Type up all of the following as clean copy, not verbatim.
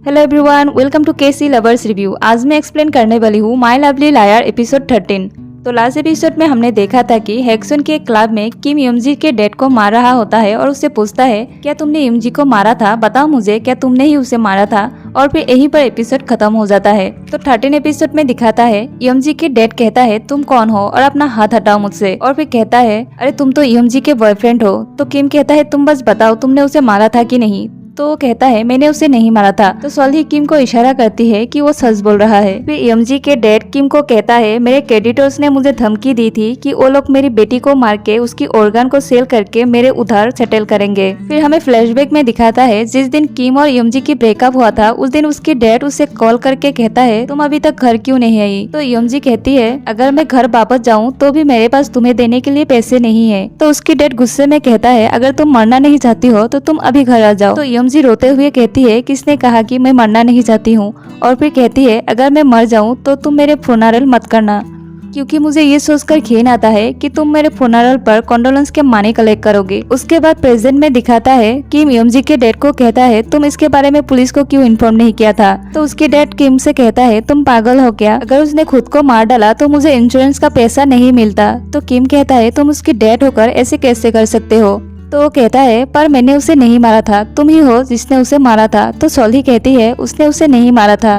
Hello everyone, welcome to KC lovers review. आज मैं explain करने वाली हूँ माय लवली लायर एपिसोड 13। तो लास्ट एपिसोड में हमने देखा था कि हेक्सुन के क्लब में किम यमजी के डैड को मार रहा होता है और उससे पूछता है क्या तुमने यमजी को मारा था, बताओ मुझे, क्या तुमने ही उसे मारा था। और फिर यहीं पर एपिसोड खत्म हो जाता है। तो 13 एपिसोड में दिखाता है यमजी के डैड कहता है तुम कौन हो और अपना हाथ हटाओ मुझसे। और फिर कहता है अरे तुम तो यमजी के बॉयफ्रेंड हो। तो किम कहता है तुम बस बताओ तुमने उसे मारा था कि नहीं। तो वो कहता है मैंने उसे नहीं मारा था। तो सॉल्ही किम को इशारा करती है कि वो सच बोल रहा है। फिर यमजी के डैड किम को कहता है मेरे क्रेडिटर्स ने मुझे धमकी दी थी कि वो लोग मेरी बेटी को मार के उसकी ऑर्गन को सेल करके मेरे उधार सेटल करेंगे। फिर हमें फ्लैशबैक में दिखाता है जिस दिन किम और यमजी की ब्रेकअप हुआ था उस दिन उसके डैड उसे कॉल करके कहता है तुम अभी तक घर क्यों नहीं आई। तो यमजी कहती है अगर मैं घर वापस जाऊँ तो भी मेरे पास तुम्हें देने के लिए पैसे नहीं है। तो उसकी डैड गुस्से में कहता है अगर तुम मरना नहीं चाहती हो तो तुम अभी घर आ जाओ। तो यमजी रोते हुए कहती है किसने कहा कि मैं मरना नहीं चाहती हूँ। और फिर कहती है अगर मैं मर जाऊँ तो तुम मेरे फ्यूनरल मत करना, क्योंकि मुझे ये सोचकर घिन आता है कि तुम मेरे फ्यूनरल पर कॉन्डोलेंस के मनी कलेक्ट करोगे। उसके बाद प्रेजेंट में दिखाता है किम यमजी के डैड को कहता है तुम इसके बारे में पुलिस को क्यों इन्फॉर्म नहीं किया था। तो उसके डैड किम से कहता है तुम पागल हो क्या, अगर उसने खुद को मार डाला तो मुझे इंश्योरेंस का पैसा नहीं मिलता। तो किम कहता है तुम उसकी डैड होकर ऐसे कैसे कर सकते हो। तो वो कहता है पर मैंने उसे नहीं मारा था, तुम ही हो जिसने उसे मारा था। तो सॉल्ही कहती है उसने उसे नहीं मारा था।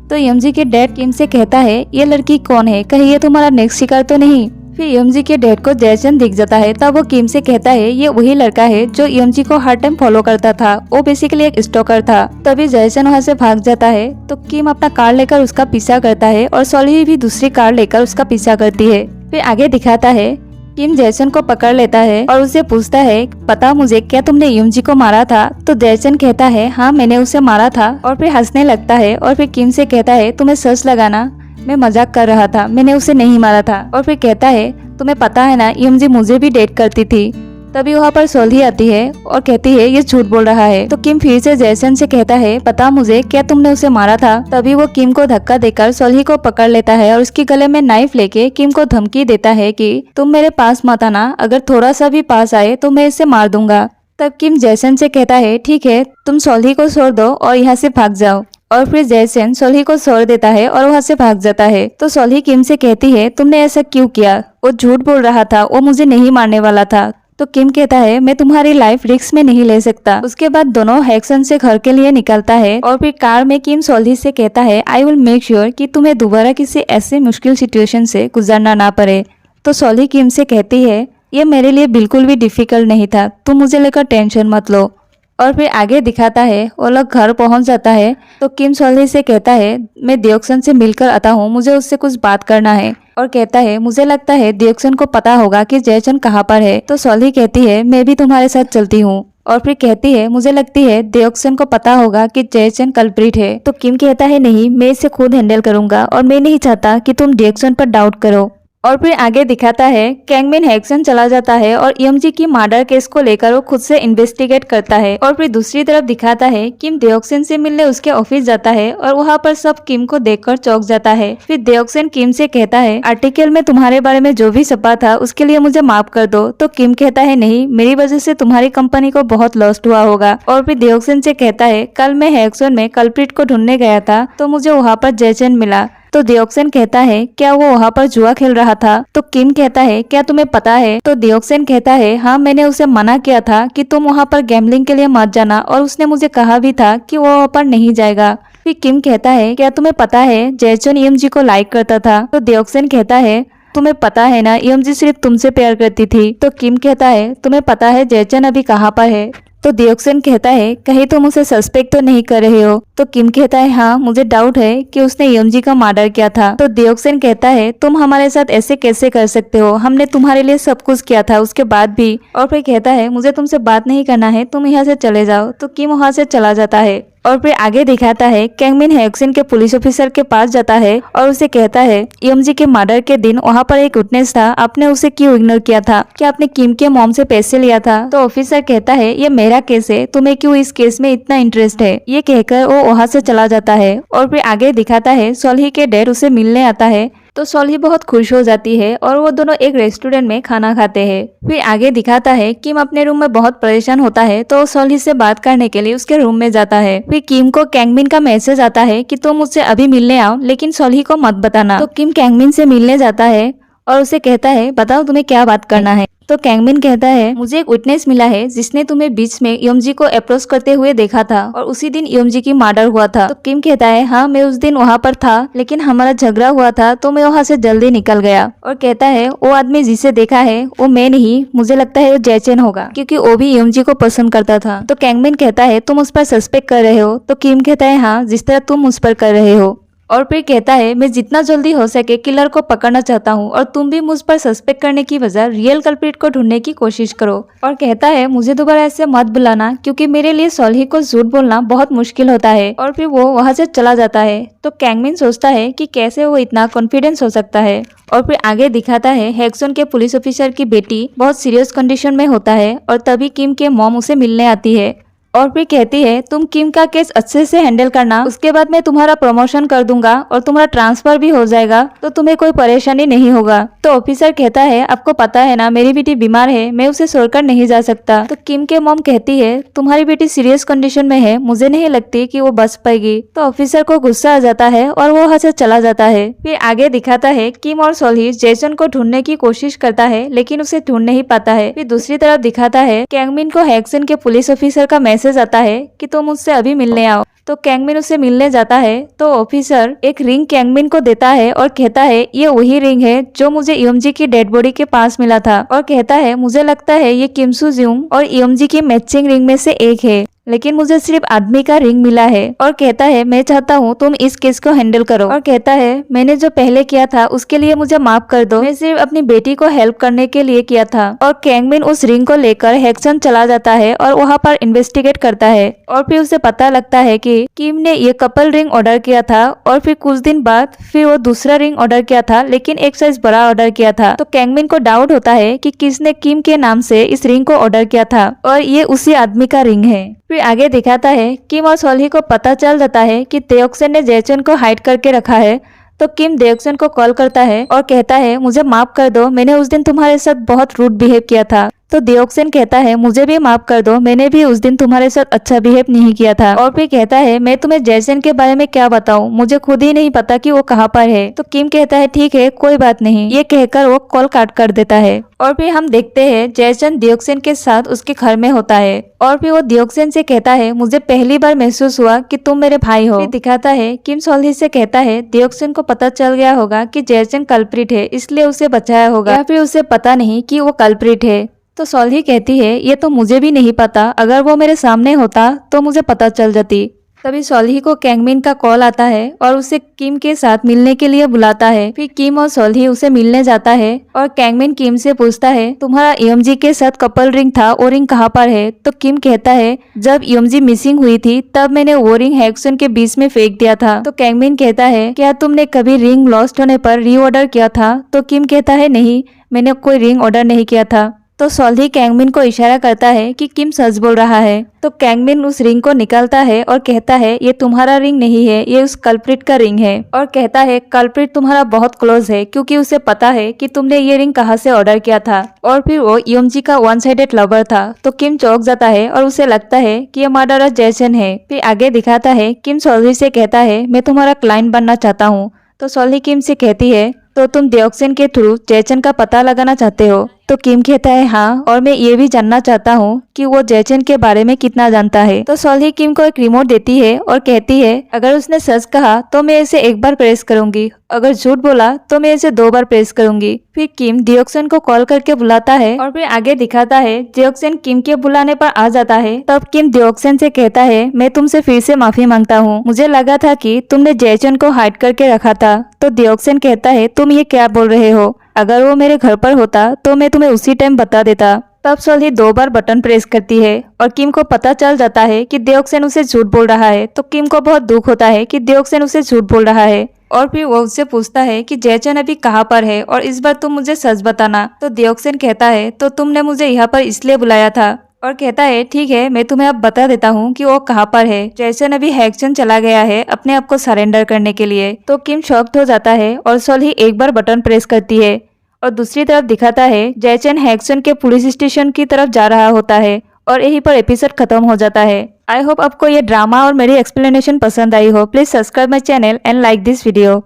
तो यमजी के डैड किम से कहता है ये लड़की कौन है, कहीं ये तुम्हारा नेक्स्ट शिकार तो नहीं। फिर यमजी के डैड को जैसन दिख जाता है तब वो किम से कहता है ये वही लड़का है जो यमजी को हर टाइम फॉलो करता था, वो बेसिकली एक स्टॉकर था। तभी जैसन वहाँ से भाग जाता है तो किम अपना कार लेकर उसका पीछा करता है और सॉल्ही भी दूसरी कार लेकर उसका पीछा करती है। फिर आगे दिखाता है किम जैसन को पकड़ लेता है और उसे पूछता है पता मुझे क्या तुमने यमजी को मारा था। तो जैसन कहता है हाँ मैंने उसे मारा था। और फिर हंसने लगता है और फिर किम से कहता है तुम्हें सच लगाना, मैं मजाक कर रहा था, मैंने उसे नहीं मारा था। और फिर कहता है तुम्हें पता है ना यमजी मुझे भी डेट करती थी। तभी वहाँ पर सॉल्ही आती है और कहती है ये झूठ बोल रहा है। तो किम फिर से जैसन से कहता है बता मुझे क्या तुमने उसे मारा था। तभी वो किम को धक्का देकर सॉल्ही को पकड़ लेता है और उसके गले में नाइफ लेके किम को धमकी देता है कि तुम मेरे पास मत आना, अगर थोड़ा सा भी पास आए तो मैं इसे मार दूंगा। तब किम जैसन से कहता है ठीक है तुम सॉल्ही को छोड़ दो और यहाँ से भाग जाओ। और फिर जैसन सॉल्ही को छोड़ देता है और वहाँ से भाग जाता है। तो सॉल्ही किम से कहती है तुमने ऐसा क्यों किया, वो झूठ बोल रहा था, वो मुझे नहीं मारने वाला था। तो किम कहता है मैं तुम्हारी लाइफ रिस्क में नहीं ले सकता। उसके बाद दोनों हेक्सन से घर के लिए निकलता है और फिर कार में किम सॉल्ही से कहता है आई विल मेक श्योर कि तुम्हें दोबारा किसी ऐसे मुश्किल सिचुएशन से गुजरना ना पड़े। तो सॉल्ही किम से कहती है ये मेरे लिए बिल्कुल भी डिफिकल्ट नहीं था, तुम मुझे लेकर टेंशन मत लो। और फिर आगे दिखाता है वो लोग घर पहुंच जाता है तो किम सॉल्ही से कहता है मैं दियोक्सन से मिलकर आता हूँ, मुझे उससे कुछ बात करना है। और कहता है मुझे लगता है दियोक्सन को पता होगा कि जयचन कहाँ पर है। तो सॉल्ही कहती है मैं भी तुम्हारे साथ चलती हूँ। और फिर कहती है मुझे लगती है दियोक्सन को पता होगा कि जयचन कल्प्रिट है। तो किम कहता है नहीं, मैं इसे खुद हैंडल करूंगा और मैं नहीं चाहता कि तुम दियोक्सन पर डाउट करो। और फिर आगे दिखाता है कैंगमिन हेक्सन चला जाता है और यमजी की मर्डर केस को लेकर वो खुद से इन्वेस्टिगेट करता है। और फिर दूसरी तरफ दिखाता है किम दियोक्सन से मिलने उसके ऑफिस जाता है और वहाँ पर सब किम को देखकर चौंक जाता है। फिर दियोक्सन किम से कहता है आर्टिकल में तुम्हारे बारे में जो भी छपा था उसके लिए मुझे माफ कर दो। तो किम कहता है नहीं, मेरी वजह से तुम्हारी कंपनी को बहुत लॉस हुआ होगा। और फिर दियोक्सन से कहता है कल मैं हेक्सन में कल्प्रिट को ढूंढने गया था तो मुझे वहाँ पर जयचन मिला। तो दियोक्सन कहता है क्या वो वहाँ पर जुआ खेल रहा था। तो किम कहता है क्या तुम्हें पता है। तो दियोक्सन कहता है हाँ मैंने उसे मना किया था कि तुम वहाँ पर गैम्बलिंग के लिए मत जाना और उसने मुझे कहा भी था कि वो वहाँ पर नहीं जाएगा। फिर किम कहता है क्या तुम्हें पता है जयचन यमजी को लाइक करता था। तो दियोक्सन कहता है तुम्हें पता है ना यमजी सिर्फ तुमसे प्यार करती थी। तो किम कहता है तुम्हें पता है जयचन अभी कहाँ पर है। तो दियोक्सन कहता है कहीं तुम उसे सस्पेक्ट तो नहीं कर रहे हो। तो किम कहता है हाँ मुझे डाउट है कि उसने यमजी का मर्डर किया था। तो दियोक्सन कहता है तुम हमारे साथ ऐसे कैसे कर सकते हो, हमने तुम्हारे लिए सब कुछ किया था उसके बाद भी। और फिर कहता है मुझे तुमसे बात नहीं करना है, तुम यहाँ से चले जाओ। तो किम वहाँ से चला जाता है। और फिर आगे दिखाता है कैंगमिन हेक्सन के पुलिस ऑफिसर के पास जाता है और उसे कहता है यमजी के मर्डर के दिन वहाँ पर एक विटनेस था, आपने उसे क्यों इग्नोर किया था, क्या आपने किम के मॉम से पैसे लिया था। तो ऑफिसर कहता है ये मेरा केस है, तुम्हें क्यों इस केस में इतना इंटरेस्ट है। ये कहकर वो वहाँ से चला जाता है। और फिर आगे दिखाता है सॉल्ही के डैड उसे मिलने आता है तो सोल्ही बहुत खुश हो जाती है और वो दोनों एक रेस्टोरेंट में खाना खाते हैं। फिर आगे दिखाता है किम अपने रूम में बहुत परेशान होता है तो सोल्ही से बात करने के लिए उसके रूम में जाता है। फिर किम को कैंगमिन का मैसेज आता है कि तुम मुझसे अभी मिलने आओ, लेकिन सोल्ही को मत बताना। तो किम कैंगमिन से मिलने जाता है और उसे कहता है बताओ तुम्हें क्या बात करना है। तो कैंगमिन कहता है मुझे एक विटनेस मिला है जिसने तुम्हें बीच में योमजी को अप्रोच करते हुए देखा था और उसी दिन योमजी की मर्डर हुआ था। तो किम कहता है हाँ मैं उस दिन वहाँ पर था, लेकिन हमारा झगड़ा हुआ था तो मैं वहाँ से जल्दी निकल गया। और कहता है वो आदमी जिसे देखा है वो मैं नहीं, मुझे लगता है वो जैचेन होगा क्योंकि वो भी योमजी को पसंद करता था। तो कैंगमिन कहता है तुम उस पर सस्पेक्ट कर रहे हो। तो किम कहता है हाँ जिस तरह तुम उस पर कर रहे हो। और फिर कहता है मैं जितना जल्दी हो सके किलर को पकड़ना चाहता हूँ और तुम भी मुझ पर सस्पेक्ट करने की वजह रियल कल्प्रिट को ढूंढने की कोशिश करो। और कहता है मुझे दोबारा ऐसे मत बुलाना क्योंकि मेरे लिए सोल्ही को झूठ बोलना बहुत मुश्किल होता है। और फिर वो वहाँ से चला जाता है। तो कैंगमिन सोचता है कि कैसे वो इतना कॉन्फिडेंस हो सकता है। और फिर आगे दिखाता है हेक्सन के पुलिस ऑफिसर की बेटी बहुत सीरियस कंडीशन में होता है और तभी किम के मॉम उसे मिलने आती है और फिर कहती है तुम किम का केस अच्छे से हैंडल करना, उसके बाद मैं तुम्हारा प्रमोशन कर दूंगा और तुम्हारा ट्रांसफर भी हो जाएगा तो तुम्हें कोई परेशानी नहीं होगा। तो ऑफिसर कहता है आपको पता है ना मेरी बेटी बीमार है, मैं उसे छोड़कर नहीं जा सकता। तो किम के मॉम कहती है तुम्हारी बेटी सीरियस कंडीशन में है, मुझे नहीं लगती कि वो बच पाएगी। तो ऑफिसर को गुस्सा आ जाता है और वो वहाँ से चला जाता है। फिर आगे दिखाता है किम और सोल्ही जैसन को ढूंढने की कोशिश करता है लेकिन उसे ढूंढ नहीं पाता है। फिर दूसरी तरफ दिखाता है कैंगमिन को हेक्सन के पुलिस ऑफिसर का मैसेज आता है कि तुम मुझसे अभी मिलने आओ। तो कैंगमिन उसे मिलने जाता है तो ऑफिसर एक रिंग कैंगमिन को देता है और कहता है ये वही रिंग है जो मुझे योमजी की डेड बॉडी के पास मिला था। और कहता है मुझे लगता है ये किम सू ज्यूंग और योमजी की मैचिंग रिंग में से एक है, लेकिन मुझे सिर्फ आदमी का रिंग मिला है। और कहता है मैं चाहता हूँ तुम इस केस को हैंडल करो। और कहता है मैंने जो पहले किया था उसके लिए मुझे माफ कर दो, मैं सिर्फ अपनी बेटी को हेल्प करने के लिए किया था। और कैंगमिन उस रिंग को लेकर हेक्सन चला जाता है और वहाँ पर इन्वेस्टिगेट करता है और फिर उसे पता लगता है कि किम ने ये कपल रिंग ऑर्डर किया था और फिर कुछ दिन बाद फिर वो दूसरा रिंग ऑर्डर किया था, लेकिन एक साइज बड़ा ऑर्डर किया था। तो कैंगमिन को डाउट होता है कि किसने किम के नाम से इस रिंग को ऑर्डर किया था और ये उसी आदमी का रिंग है। फिर आगे दिखाता है किम और सोल्ही को पता चल जाता है कि देओक्सन ने जैचन को हाइड करके रखा है। तो किम देओक्सन को कॉल करता है और कहता है मुझे माफ कर दो, मैंने उस दिन तुम्हारे साथ बहुत रूड बिहेव किया था। तो देओक्सन कहता है मुझे भी माफ कर दो, मैंने भी उस दिन तुम्हारे साथ अच्छा बिहेव नहीं किया था। और फिर कहता है मैं तुम्हें जैसन के बारे में क्या बताऊं, मुझे खुद ही नहीं पता कि वो कहाँ पर है। तो किम कहता है ठीक है कोई बात नहीं, ये कहकर वो कॉल काट कर देता है। और फिर हम देखते हैं जैसन दियोक्सन के साथ उसके घर में होता है और फिर वो दियोक्सन से कहता है मुझे पहली बार महसूस हुआ कि तुम मेरे भाई हो। फिर दिखाता है किम सोल्ही से कहता है दियोक्सन को पता चल गया होगा कि जैसन कल्प्रिट है इसलिए उसे बचाया होगा, या फिर उसे पता नहीं कि वो कल्प्रिट है। तो सोल्ही कहती है ये तो मुझे भी नहीं पता, अगर वो मेरे सामने होता तो मुझे पता चल जाती। तभी सोल्ही को कैंगमिन का कॉल आता है और उसे किम के साथ मिलने के लिए बुलाता है। फिर किम और सोल्ही उसे मिलने जाता है और कैंगमिन किम से पूछता है तुम्हारा योमजी के साथ कपल रिंग था, वो रिंग कहाँ पर है। तो किम कहता है जब योमजी मिसिंग हुई थी तब मैंने वो रिंग हेक्सन के बीच में फेंक दिया था। तो कैंगमिन कहता है क्या तुमने कभी रिंग लॉस्ट होने पर रीऑर्डर किया था। तो किम कहता है नहीं, मैंने कोई रिंग ऑर्डर नहीं किया था। तो सोल्ही कैंगमिन को इशारा करता है कि किम सच बोल रहा है। तो कैंगमिन उस रिंग को निकालता है और कहता है ये तुम्हारा रिंग नहीं है, ये उस कल्प्रिट का रिंग है। और कहता है कल्प्रिट तुम्हारा बहुत क्लोज है क्योंकि उसे पता है कि तुमने ये रिंग कहाँ से ऑर्डर किया था। और फिर वो योमजी का वन साइडेड लवर था। तो किम चौंक जाता है और उसे लगता है कि ये मर्डरर जैसन है। फिर आगे दिखाता है किम सोल्ही से कहता है मैं तुम्हारा क्लाइंट बनना चाहता हूँ। तो सोल्ही किम से कहती है तो तुम दियोक्सन के थ्रू जैचन का पता लगाना चाहते हो। तो किम कहता है हाँ, और मैं ये भी जानना चाहता हूँ कि वो जैचन के बारे में कितना जानता है। तो सोल्ही किम को एक रिमोट देती है और कहती है अगर उसने सच कहा तो मैं इसे एक बार प्रेस करूंगी, अगर झूठ बोला तो मैं इसे 2 बार प्रेस करूंगी। फिर किम दियोक्सन को कॉल करके बुलाता है और फिर आगे दिखाता है दियोक्सन किम के बुलाने पर आ जाता है। तब किम दियोक्सन से कहता है मैं तुमसे फिर से माफी मांगता हूँ, मुझे लगा था कि तुमने जैचन को हाइड करके रखा था। तो दियोक्सन कहता है तुम ये क्या बोल रहे हो, अगर वो मेरे घर पर होता तो मैं तुम्हें उसी टाइम बता देता। तब सोल्ही 2 बार बटन प्रेस करती है और किम को पता चल जाता है कि दियोक्सन उसे झूठ बोल रहा है। तो किम को बहुत दुख होता है कि दियोक्सन उसे झूठ बोल रहा है और फिर वो उससे पूछता है कि जैचन अभी कहाँ पर है और इस बार तुम मुझे सच बताना। तो दियोक्सन कहता है तो तुमने मुझे यहाँ पर इसलिए बुलाया था और कहता है ठीक है, मैं तुम्हें अब बता देता हूँ कि वो कहाँ पर है। जैसन अभी हैक्सन चला गया है अपने आप को सरेंडर करने के लिए, तो किम शॉक्ड हो जाता है और सोल ही एक बार बटन प्रेस करती है और दूसरी तरफ दिखाता है जैचन हैक्सन के पुलिस स्टेशन की तरफ जा रहा होता है और यहीं पर एपिसोड खत्म हो जाता है। आई होप आपको ये ड्रामा और मेरी एक्सप्लेनेशन पसंद आई हो। Please subscribe my channel and like this video.